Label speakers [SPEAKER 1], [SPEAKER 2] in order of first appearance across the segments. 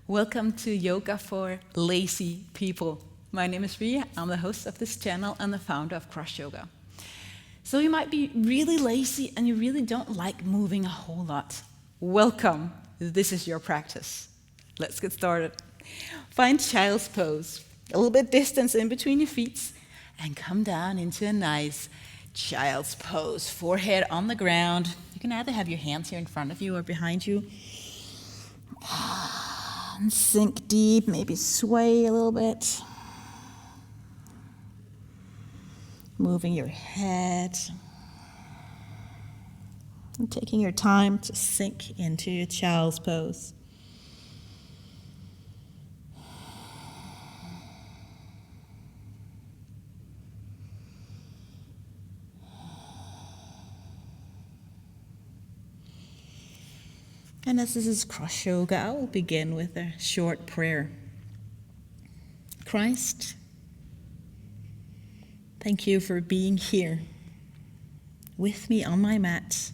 [SPEAKER 1] Welcome to Yoga for Lazy People. My name is Ria, I'm the host of this channel and the founder of CrossYoga. So you might be really lazy and you really don't like moving a whole lot. Welcome, this is your practice. Let's get started. Find child's pose, a little bit distance in between your feet, and come down into a nice child's pose. Forehead on the ground. You can either have your hands here in front of you or behind you. And sink deep, maybe sway a little bit. Moving your head. And taking your time to sink into your child's pose. And as this is CrossYoga, I will begin with a short prayer. Christ, thank you for being here with me on my mat.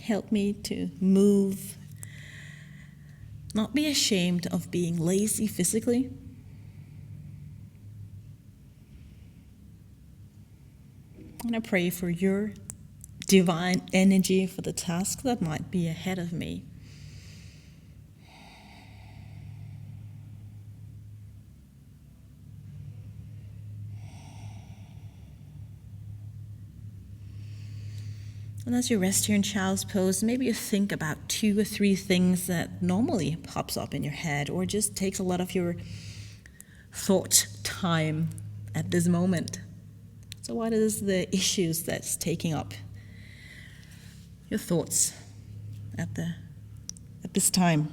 [SPEAKER 1] Help me to move, not be ashamed of being lazy physically. And I pray for your divine energy for the task that might be ahead of me. And as you rest here in child's pose, maybe you think about 2 or 3 things that normally pops up in your head or just takes a lot of your thought time at this moment. So what is the issues that's taking up your thoughts at this time?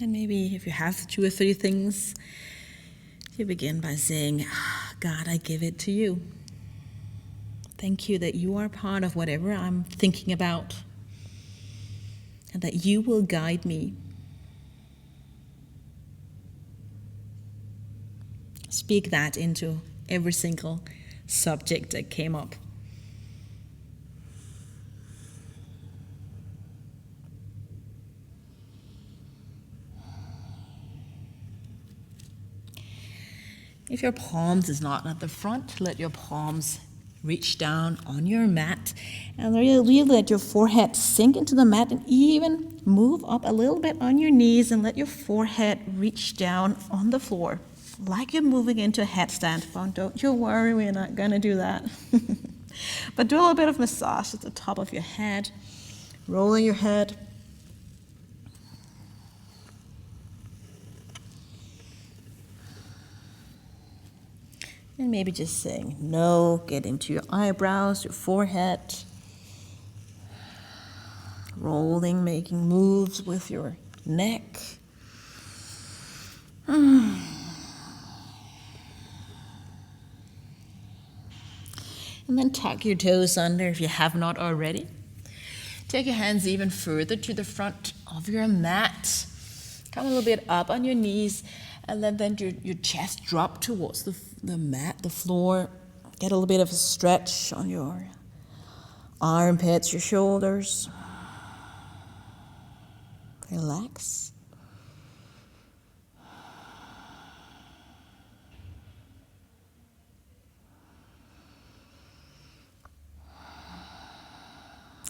[SPEAKER 1] And maybe if you have 2 or 3 things, you begin by saying, God, I give it to you. Thank you that you are part of whatever I'm thinking about and that you will guide me. Speak that into every single subject that came up. If your palms is not at the front, let your palms reach down on your mat and really let your forehead sink into the mat and even move up a little bit on your knees and let your forehead reach down on the floor like you're moving into a headstand. But don't you worry, we're not going to do that. But do a little bit of massage at the top of your head, rolling your head. And maybe just saying no, get into your eyebrows, your forehead. Rolling, making moves with your neck. And then tuck your toes under if you have not already. Take your hands even further to the front of your mat. Come a little bit up on your knees. And then your chest drop towards the mat, the floor. Get a little bit of a stretch on your armpits, your shoulders. Relax.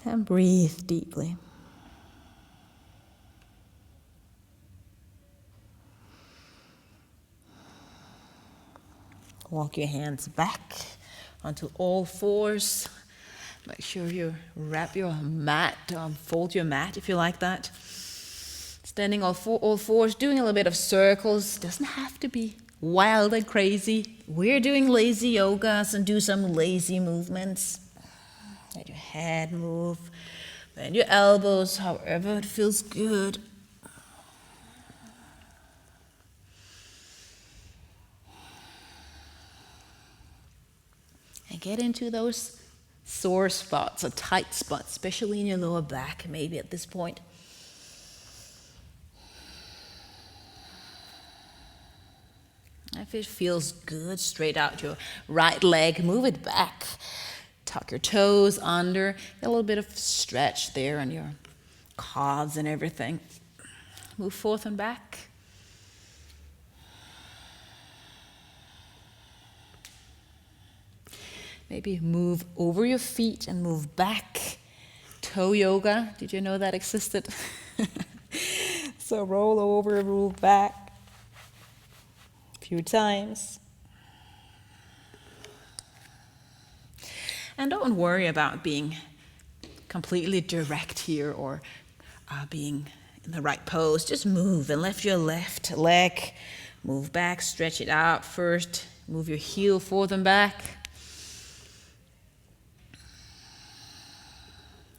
[SPEAKER 1] And breathe deeply. Walk your hands back onto all fours. Make sure you wrap your mat, fold your mat if you like that. Standing all fours, doing a little bit of circles. Doesn't have to be wild and crazy. We're doing lazy yogas and do some lazy movements. Let your head move, bend your elbows, however it feels good. and get into those sore spots or tight spots, especially in your lower back, maybe at this point. If it feels good, straight out your right leg, move it back. Tuck your toes under, get a little bit of stretch there on your calves and everything. Move forth and back. Maybe move over your feet and move back. Toe yoga, did you know that existed? So roll over, roll back. A few times. And don't worry about being completely direct here or being in the right pose. Just move and lift your left leg. Move back, stretch it out first. Move your heel forward and back.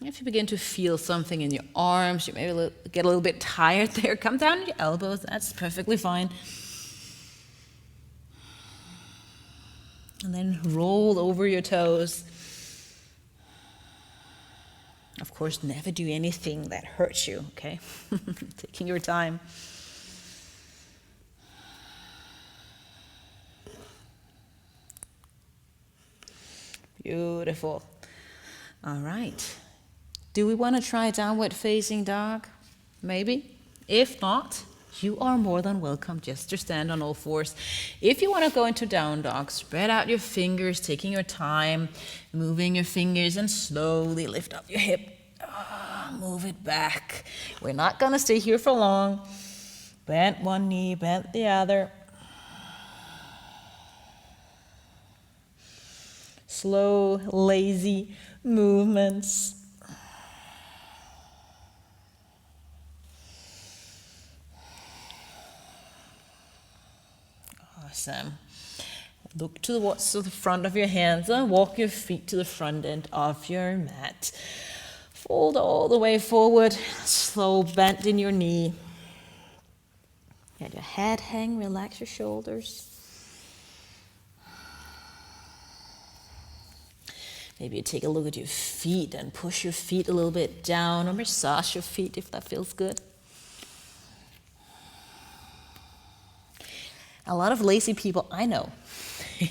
[SPEAKER 1] If you begin to feel something in your arms, you maybe get a little bit tired there, come down on your elbows, that's perfectly fine. And then roll over your toes. Of course, never do anything that hurts you, okay? Taking your time. Beautiful. All right. Do we want to try downward facing dog? Maybe. If not, you are more than welcome just to stand on all fours. If you want to go into down dog, spread out your fingers, taking your time, moving your fingers, and slowly lift up your hip. Move it back. We're not going to stay here for long. Bend one knee, bend the other. Slow, lazy movements. Awesome. Look towards the front of your hands and walk your feet to the front end of your mat. Fold all the way forward, slow bend in your knee. Let your head hang, relax your shoulders. Maybe you take a look at your feet and push your feet a little bit down or massage your feet if that feels good. A lot of lazy people I know,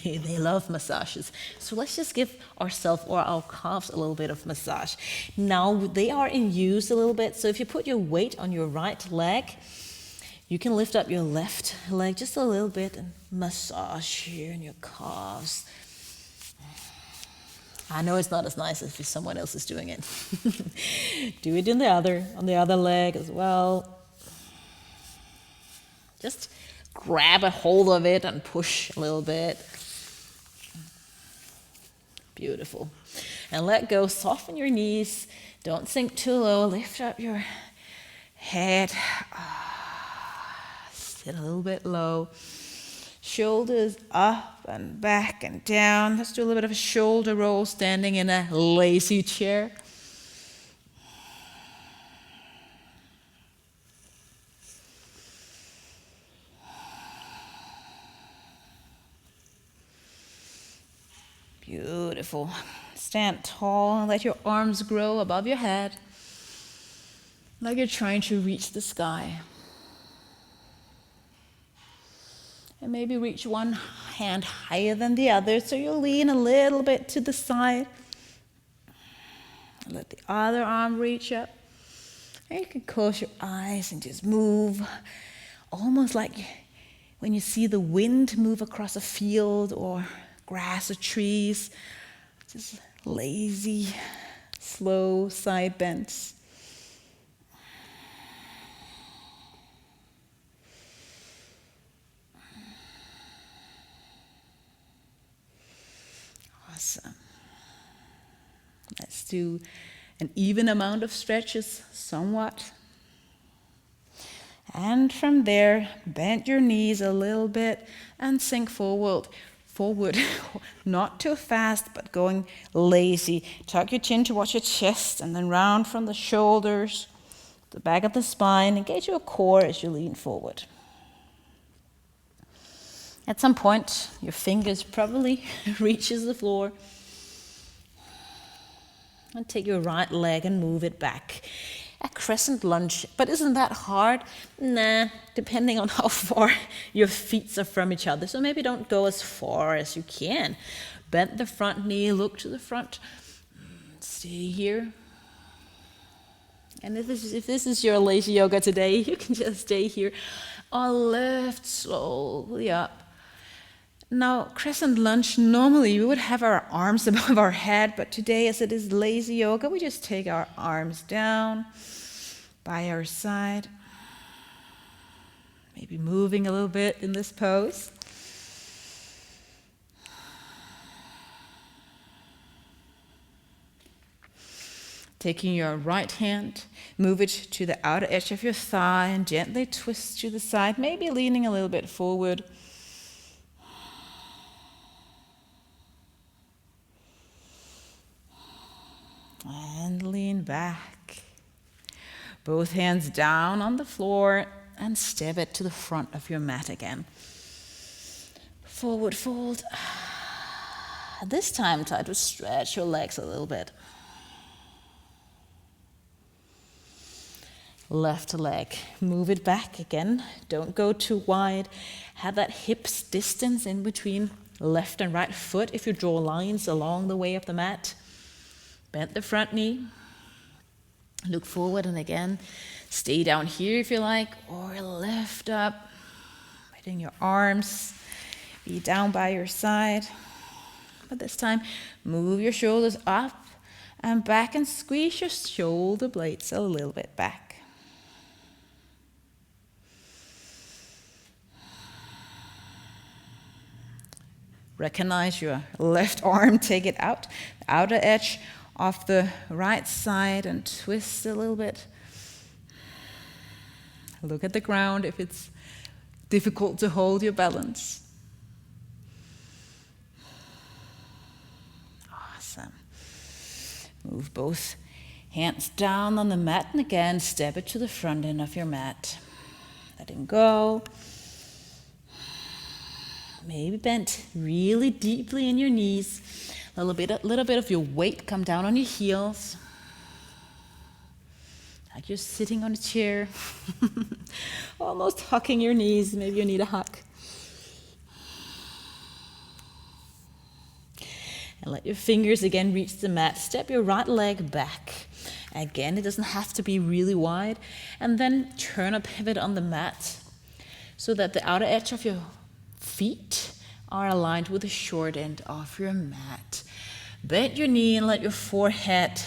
[SPEAKER 1] they love massages. So let's just give ourselves or our calves a little bit of massage. Now they are in use a little bit. So if you put your weight on your right leg, you can lift up your left leg just a little bit and massage here in your calves. I know it's not as nice as if someone else is doing it. Do it on the other leg as well. Just grab a hold of it and push a little bit. Beautiful. And let go, soften your knees. Don't sink too low, lift up your head. Sit a little bit low. Shoulders up and back and down. Let's do a little bit of a shoulder roll, standing in a lazy chair. Beautiful. Stand tall and let your arms grow above your head, like you're trying to reach the sky. And maybe reach one hand higher than the other, so you'll lean a little bit to the side. And let the other arm reach up. And you can close your eyes and just move, almost like when you see the wind move across a field or grass or trees. Just lazy, slow side bends. Awesome. Let's do an even amount of stretches, somewhat. And from there, bend your knees a little bit and sink forward. Not too fast, but going lazy. Tuck your chin towards your chest and then round from the shoulders, the back of the spine. Engage your core as you lean forward. At some point, your fingers probably reaches the floor.
[SPEAKER 2] And take your right leg and move it back. A crescent lunge, but isn't that hard? Nah, depending on how far your feet are from each other. So maybe don't go as far as you can. Bend the front knee, look to the front. Stay here. And if this is your lazy yoga today, you can just stay here or lift slowly up. Now, crescent lunge, normally we would have our arms above our head, but today, as it is lazy yoga, we just take our arms down by our side. Maybe moving a little bit in this pose. Taking your right hand, move it to the outer edge of your thigh and gently twist to the side, maybe leaning a little bit forward. And lean back. Both hands down on the floor and step it to the front of your mat again. Forward fold. This time try to stretch your legs a little bit. Left leg, move it back again. Don't go too wide. Have that hips distance in between left and right foot if you draw lines along the way of the mat. Bend the front knee. Look forward and again, stay down here if you like, or lift up. Letting your arms be down by your side. But this time, move your shoulders up and back and squeeze your shoulder blades a little bit back. Recognize your left arm, take it out, the outer edge of the right side and twist a little bit. Look at the ground if it's difficult to hold your balance. Awesome. Move both hands down on the mat and again step it to the front end of your mat. Letting go. Maybe bend really deeply in your knees. A little bit of your weight come down on your heels. Like you're sitting on a chair. Almost hugging your knees. Maybe you need a hug. And let your fingers again reach the mat. Step your right leg back. Again, it doesn't have to be really wide. And then turn a pivot on the mat so that the outer edge of your feet are aligned with the short end of your mat. Bend your knee and let your forehead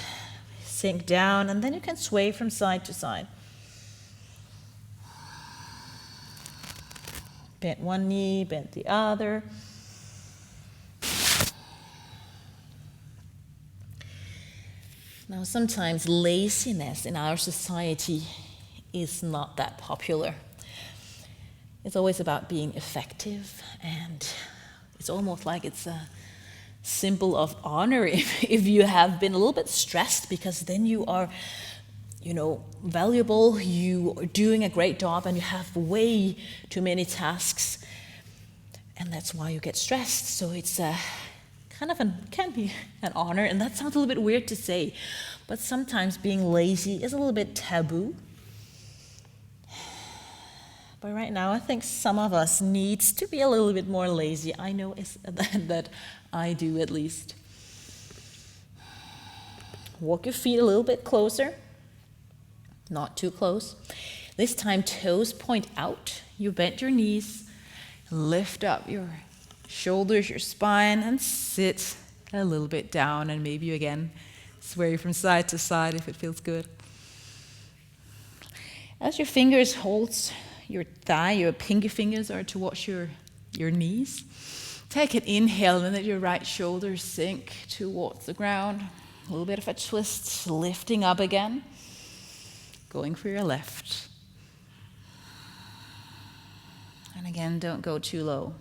[SPEAKER 2] sink down, and then you can sway from side to side. Bend one knee, bend the other. Now, sometimes laziness in our society is not that popular. It's always about being effective, and it's almost like it's a symbol of honor if you have been a little bit stressed, because then you are, valuable, you are doing a great job, and you have way too many tasks, and that's why you get stressed. So it's can be an honor, and that sounds a little bit weird to say, but sometimes being lazy is a little bit taboo. But right now, I think some of us needs to be a little bit more lazy. I know that I do, at least. Walk your feet a little bit closer. Not too close. This time, toes point out. You bend your knees. Lift up your shoulders, your spine, and sit a little bit down. And maybe you again sway from side to side if it feels good. As your fingers holds your thigh, your pinky fingers are towards your knees. Take an inhale and let your right shoulder sink towards the ground. A little bit of a twist, lifting up again. Going for your left. And again, don't go too low.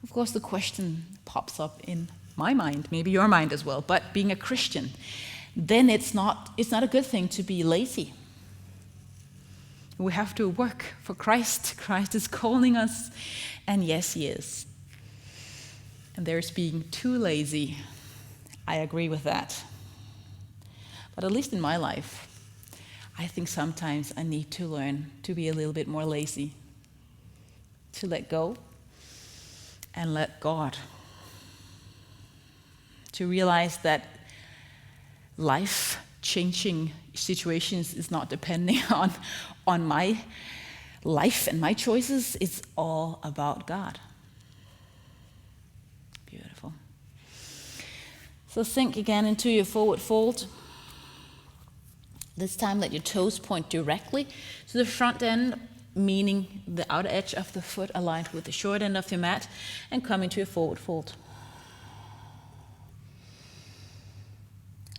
[SPEAKER 2] Of course, the question pops up in my mind, maybe your mind as well, but being a Christian, then it's not a good thing to be lazy.
[SPEAKER 1] We have to work for Christ. Christ is calling us, and yes, he is. And there's being too lazy. I agree with that. But at least in my life, I think sometimes I need to learn to be a little bit more lazy, to let go and let God, to realize that life-changing situations is not depending on my life and my choices. It's all about God. Beautiful. So sink again into your forward fold. This time let your toes point directly to the front end, meaning the outer edge of the foot aligned with the short end of your mat, and come into your forward fold.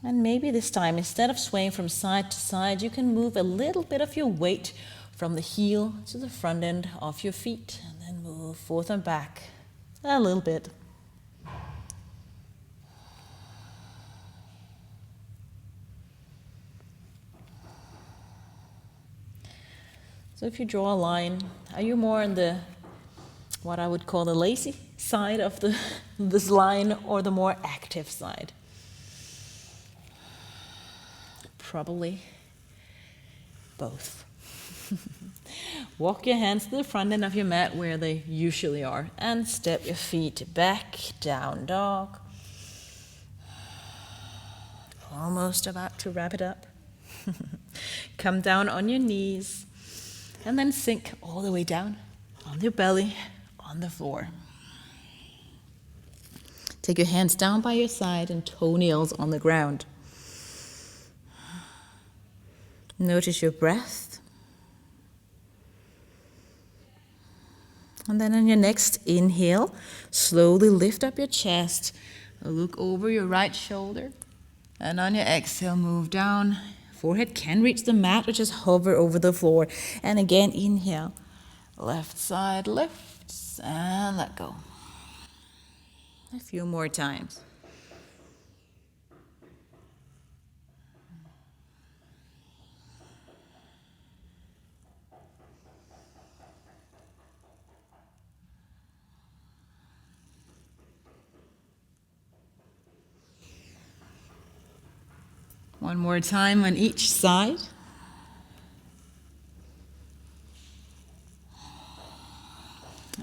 [SPEAKER 1] And maybe this time, instead of swaying from side to side, you can move a little bit of your weight from the heel to the front end of your feet, and then move forth and back a little bit. So if you draw a line, are you more on the, what I would call the lazy side of this line, or the more active side? Probably both. Walk your hands to the front end of your mat where they usually are, and step your feet back, down dog. Almost about to wrap it up. Come down on your knees, and then sink all the way down on your belly, on the floor. Take your hands down by your side and toenails on the ground. Notice your breath. And then on your next inhale, slowly lift up your chest, look over your right shoulder, and on your exhale, move down. Forehead can reach the mat or just hover over the floor. And again, inhale. Left side lifts and let go. A few more times. One more time on each side.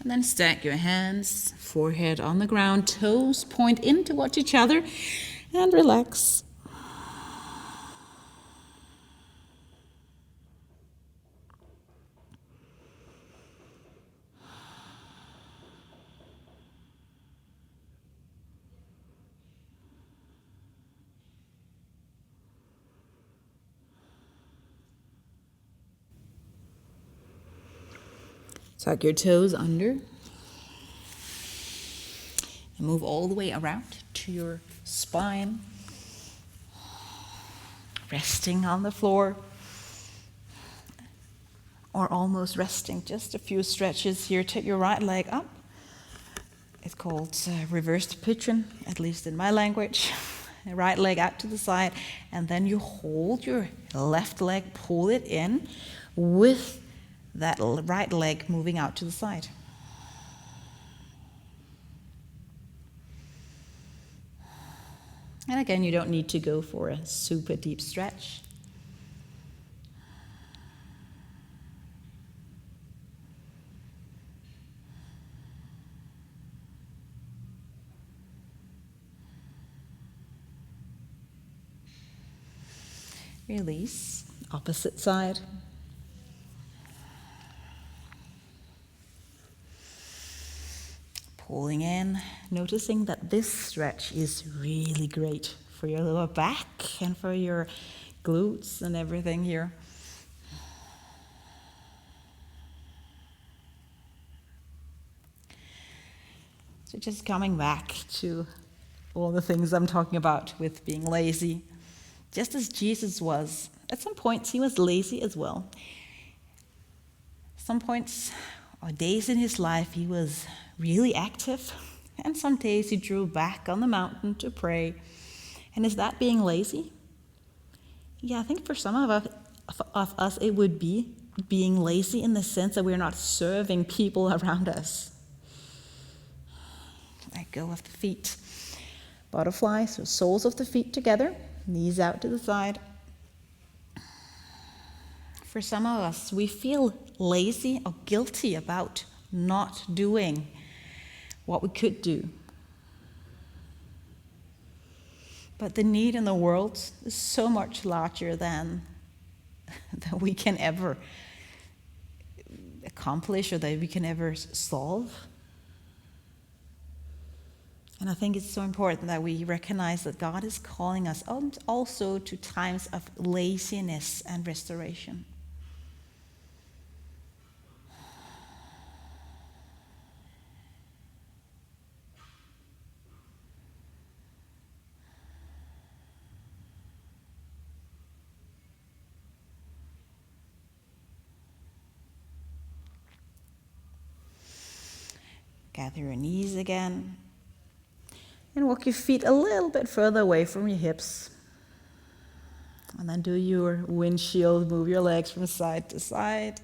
[SPEAKER 1] And then stack your hands, forehead on the ground, toes point in towards each other, and relax. Tuck your toes under and move all the way around to your spine, resting on the floor or almost resting. Just a few stretches here. Take your right leg up. It's called reversed pigeon, at least in my language. Right leg out to the side, and then you hold your left leg, pull it in with that right leg moving out to the side. And again, you don't need to go for a super deep stretch. Release, opposite side. Pulling in, noticing that this stretch is really great for your lower back and for your glutes and everything here. So just coming back to all the things I'm talking about with being lazy. Just as Jesus was, at some points he was lazy as well. Some points or days in his life he was really active, and some days he drew back on the mountain to pray. And is that being lazy? Yeah, I think for some of us it would be. being lazy in the sense that we're not serving people around us. Let go of the feet. Butterfly, so soles of the feet together, knees out to the side. For some of us, we feel lazy or guilty about not doing what we could do. But the need in the world is so much larger than that we can ever accomplish or that we can ever solve. And I think it's so important that we recognize that God is calling us also to times of laziness and restoration. Gather your knees again. And walk your feet a little bit further away from your hips. And then do your windshield, move your legs from side to side.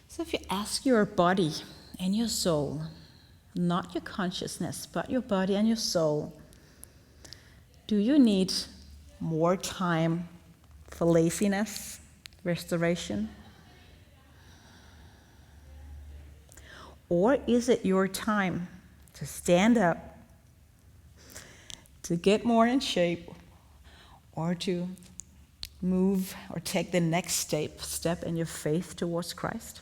[SPEAKER 1] So if you ask your body and your soul, not your consciousness, but your body and your soul, do you need more time for laziness, restoration? Or is it your time to stand up, to get more in shape, or to move or take the next step in your faith towards Christ?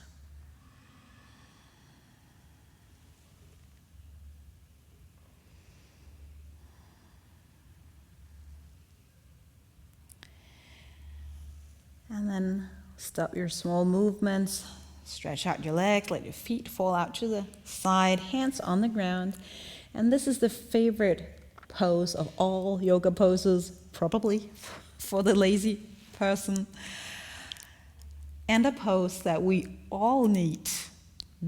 [SPEAKER 1] And then stop your small movements. Stretch out your legs, let your feet fall out to the side, hands on the ground. And this is the favorite pose of all yoga poses, probably for the lazy person. And a pose that we all need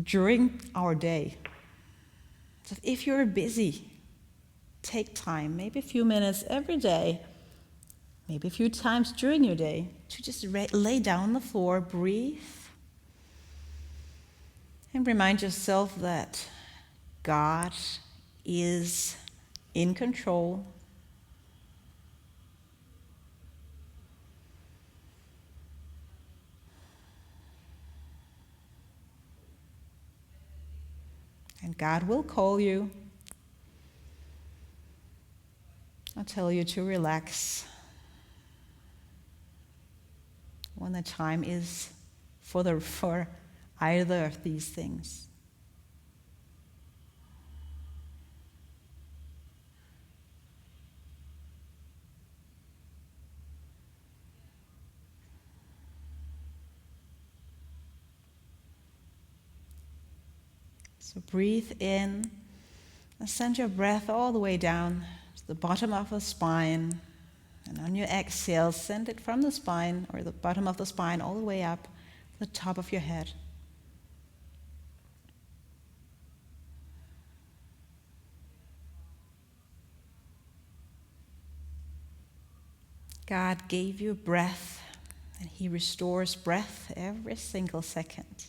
[SPEAKER 1] during our day. So if you're busy, take time, maybe a few minutes every day, maybe a few times during your day, to just lay down on the floor, breathe, and remind yourself that God is in control. And God will call you. I'll tell you to relax when the time is for either of these things. So breathe in and send your breath all the way down to the bottom of the spine. And on your exhale, send it from the spine or the bottom of the spine all the way up to the top of your head. God gave you breath, and He restores breath every single second.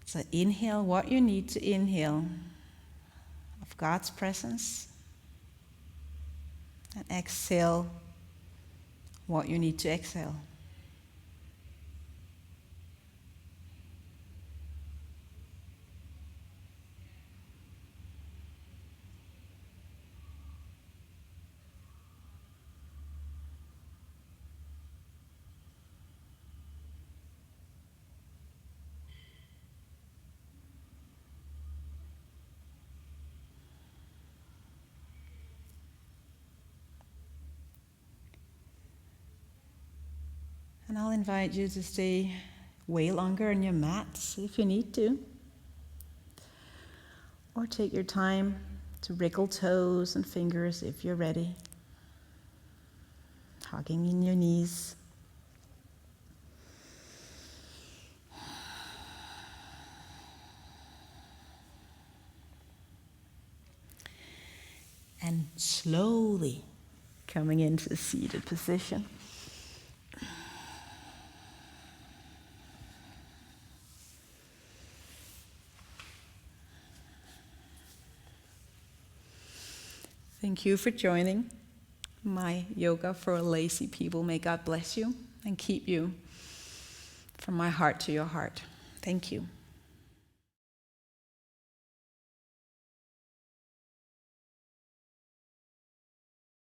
[SPEAKER 1] So inhale what you need to inhale of God's presence, and exhale what you need to exhale. And I'll invite you to stay way longer on your mat if you need to. Or take your time to wriggle toes and fingers if you're ready. Hugging in your knees. And slowly Coming into a seated position. Thank you for joining my yoga for lazy people. May God bless you and keep you from my heart to your heart. Thank you.